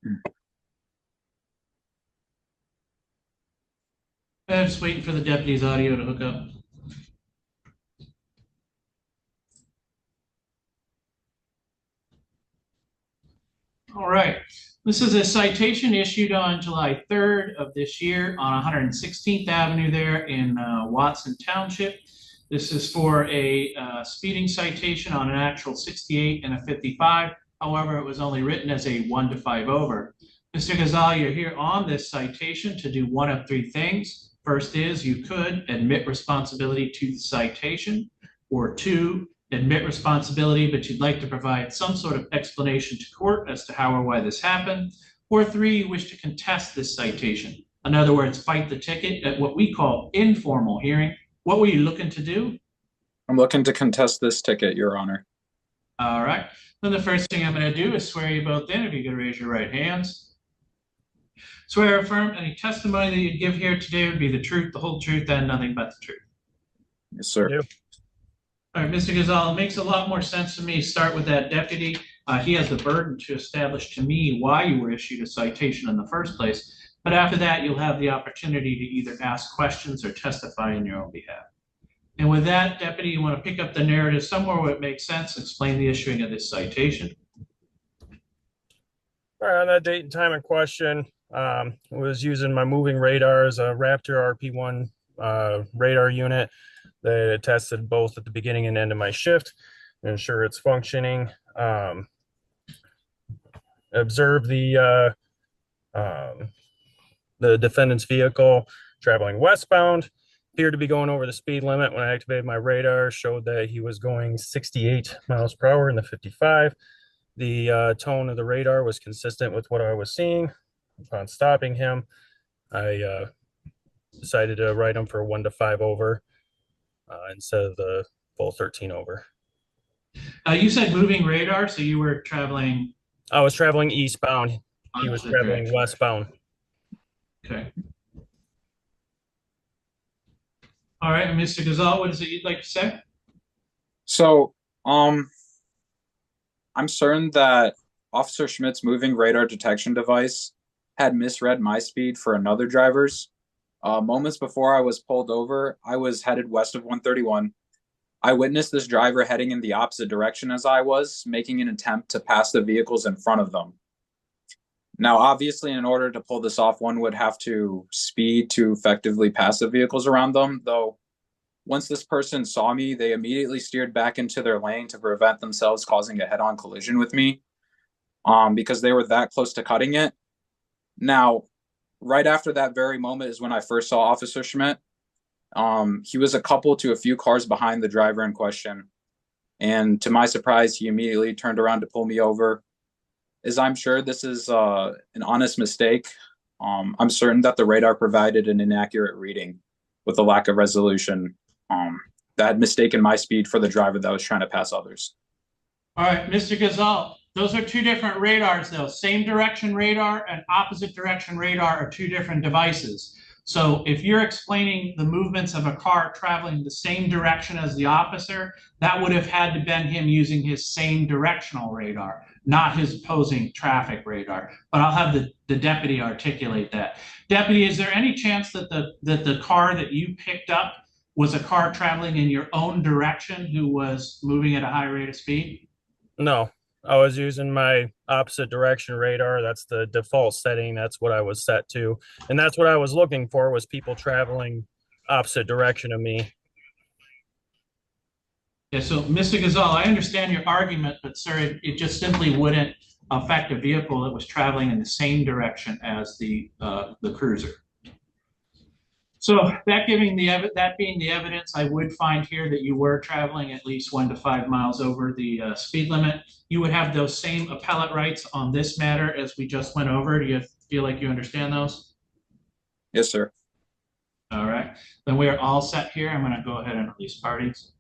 I'm just waiting for the deputy's audio to hook up. All right. This is a citation issued on July 3rd of this year on 116th Avenue there in Watson Township. This is for a speeding citation on an actual 68 and a 55. However, it was only written as a 1 to 5 over. Mr. Ghazal, you're here on this citation to do one of three things. First is you could admit responsibility to the citation, or two, admit responsibility, but you'd like to provide some sort of explanation to court as to how or why this happened, or three, you wish to contest this citation. In other words, fight the ticket at what we call informal hearing. What were you looking to do? I'm looking to contest this ticket, Your Honor. All right. Then the first thing I'm going to do is swear you both in. If you could raise your right hands. Swear or affirm any testimony that you give here today would be the truth, the whole truth, and nothing but the truth. Yes, sir. All right, Mr. Ghazal, it makes a lot more sense to me. Start with that deputy. He has the burden to establish to me why you were issued a citation in the first place. But after that, you'll have the opportunity to either ask questions or testify in your own behalf. And with that, deputy, you want to pick up the narrative somewhere where it makes sense, explain the issuing of this citation. All right, on that date and time in question, was using my moving radar as a Raptor RP1 radar unit that tested both at the beginning and end of my shift to ensure it's functioning. Observe the defendant's vehicle traveling westbound, appeared to be going over the speed limit. When I activated my radar, showed that he was going 68 miles per hour in the 55. The tone of the radar was consistent with what I was seeing. Upon stopping him, I decided to write him for a 1 to 5 over instead of the full 13 over. You said moving radar, so you were traveling? I was traveling eastbound. He was traveling westbound. Okay. All right, Mr. Ghazal, what is it you'd like to say? So, I'm certain that Officer Schmidt's moving radar detection device had misread my speed for another driver's. Moments before I was pulled over, I was headed west of 131. I witnessed this driver heading in the opposite direction as I was, making an attempt to pass the vehicles in front of them. Now, obviously, in order to pull this off, one would have to speed to effectively pass the vehicles around them, though once this person saw me, they immediately steered back into their lane to prevent themselves causing a head-on collision with me because they were that close to cutting it. Now, right after that very moment is when I first saw Officer Schmidt. He was a couple to a few cars behind the driver in question. And to my surprise, he immediately turned around to pull me over. As I'm sure this is an honest mistake, I'm certain that the radar provided an inaccurate reading with a lack of resolution that had mistaken my speed for the driver that was trying to pass others. All right, Mr. Ghazal, those are two different radars, though. Same direction radar and opposite direction radar are two different devices. So if you're explaining the movements of a car traveling the same direction as the officer, that would have had to been him using his same directional radar, not his opposing traffic radar. But I'll have the deputy articulate that. Deputy, is there any chance that the car that you picked up was a car traveling in your own direction who was moving at a high rate of speed? No, I was using my opposite direction radar. That's the default setting. That's what I was set to. And that's what I was looking for, was people traveling opposite direction of me. Yeah, so Mr. Ghazal, I understand your argument, but sir, it just simply wouldn't affect a vehicle that was traveling in the same direction as the cruiser. So that being the evidence, I would find here that you were traveling at least 1 to 5 miles over the speed limit. You would have those same appellate rights on this matter as we just went over. Do you feel like you understand those? Yes, sir. All right, then we are all set here. I'm going to go ahead and release parties.